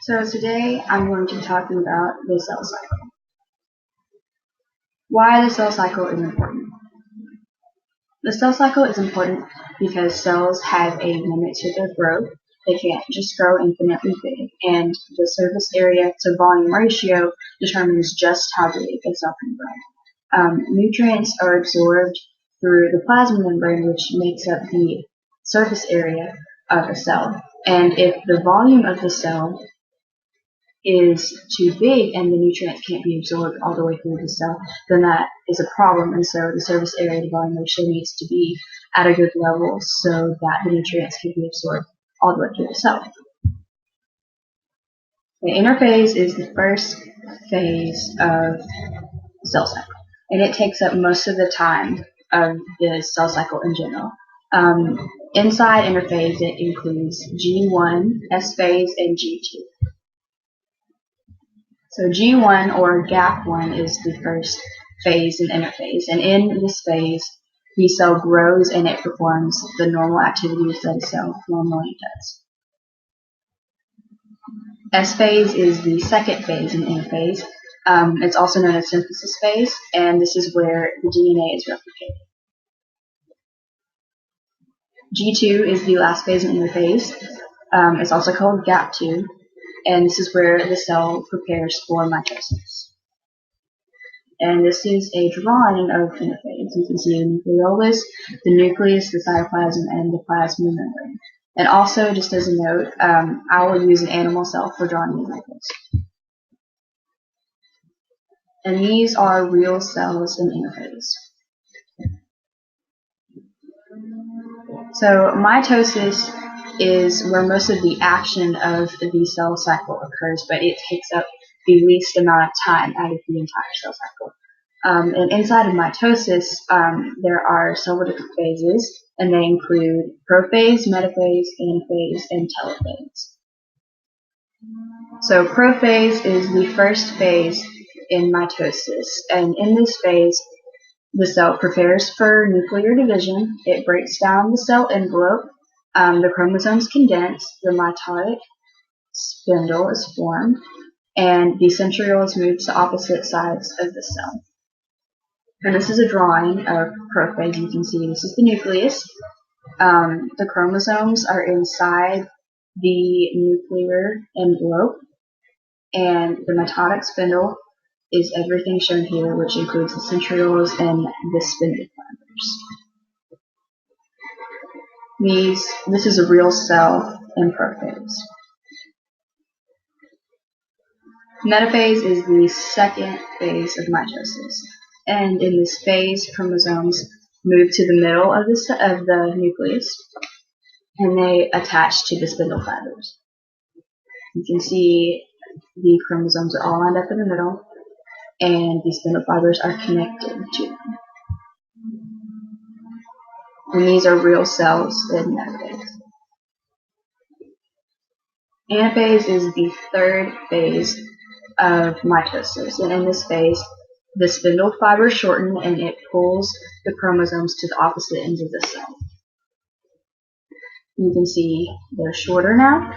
So today I'm going to be talking about the cell cycle. Why the cell cycle is important. The cell cycle is important because cells have a limit to their growth. They can't just grow infinitely big, and the surface area to volume ratio determines just how big a cell can grow. Nutrients are absorbed through the plasma membrane, which makes up the surface area of a cell. And if the volume of the cell is too big and the nutrients can't be absorbed all the way through the cell, then that is a problem. And so the surface area to volume ratio needs to be at a good level so that the nutrients can be absorbed all the way through the cell. The interphase is the first phase of the cell cycle, and it takes up most of the time of the cell cycle in general. Inside interphase, it includes G1, S phase, and G2. So G1 or gap 1 is the first phase in interphase, and in this phase the cell grows and it performs the normal activities that a cell normally does. S phase is the second phase in interphase. It's also known as synthesis phase, and this is where the DNA is replicated. G2 is the last phase in interphase. It's also called gap 2. And this is where the cell prepares for mitosis. And this is a drawing of interphase. You can see the nucleolus, the nucleus, the cytoplasm, and the plasma membrane. And also, just as a note, I will use an animal cell for drawing these like this. And these are real cells in interphase. So mitosis is where most of the action of the cell cycle occurs, but it takes up the least amount of time out of the entire cell cycle. And inside of mitosis, there are several different phases, and they include prophase, metaphase, anaphase, and telophase. So prophase is the first phase in mitosis, and in this phase, the cell prepares for nuclear division. It breaks down the cell envelope. The chromosomes condense, the mitotic spindle is formed, and the centrioles move to opposite sides of the cell. And this is a drawing of prophase. You can see this is the nucleus. The chromosomes are inside the nuclear envelope, and the mitotic spindle is everything shown here, which includes the centrioles and the spindle fibers. This is a real cell in prophase. Metaphase is the second phase of mitosis, and in this phase, chromosomes move to the middle of the nucleus, and they attach to the spindle fibers. You can see the chromosomes are all lined up in the middle, and the spindle fibers are connected to them. And these are real cells in metaphase. Anaphase is the third phase of mitosis, and in this phase, the spindle fibers shorten and it pulls the chromosomes to the opposite ends of the cell. You can see they're shorter now,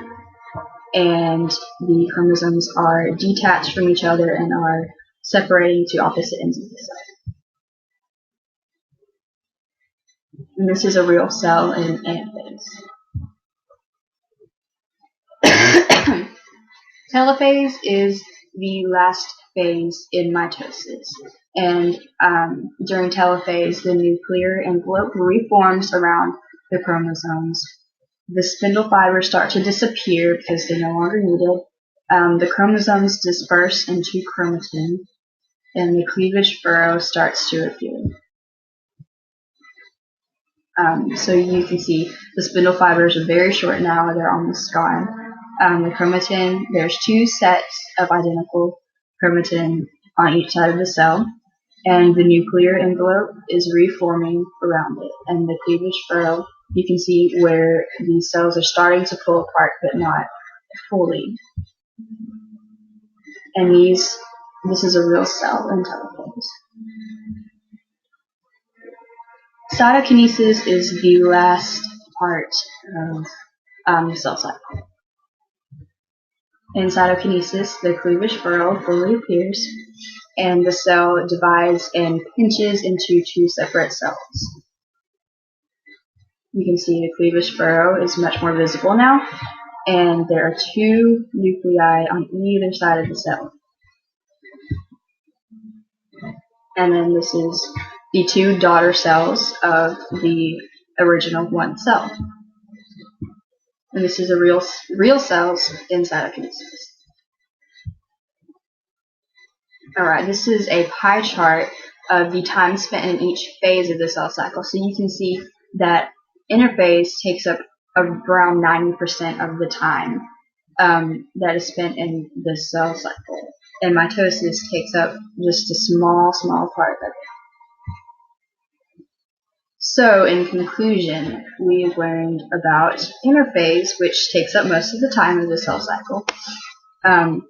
and the chromosomes are detached from each other and are separating to opposite ends of the cell. And this is a real cell in anaphase. Telophase is the last phase in mitosis, and during telophase, the nuclear envelope reforms around the chromosomes. The spindle fibers start to disappear because they're no longer needed. The chromosomes disperse into chromatin, and the cleavage furrow starts to appear. So you can see the spindle fibers are very short now, they're almost gone. The chromatin, there's two sets of identical chromatin on each side of the cell, and the nuclear envelope is reforming around it. And the cleavage furrow, you can see where these cells are starting to pull apart, but not fully. And this is a real cell in telophase. Cytokinesis is the last part of the cell cycle. In cytokinesis, the cleavage furrow fully appears, and the cell divides and pinches into two separate cells. You can see the cleavage furrow is much more visible now, and there are two nuclei on either side of the cell. And then this is the two daughter cells of the original one cell. And this is a real cells in cytokinesis. Alright, this is a pie chart of the time spent in each phase of the cell cycle. So you can see that interphase takes up around 90% of the time that is spent in the cell cycle. And mitosis takes up just a small part of it. So, in conclusion, we've learned about interphase, which takes up most of the time of the cell cycle, and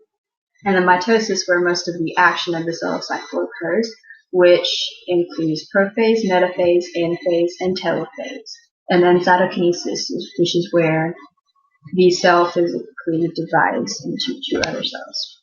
then mitosis, where most of the action of the cell cycle occurs, which includes prophase, metaphase, anaphase, and telophase. And then cytokinesis, which is where the cell physically divides into two other cells.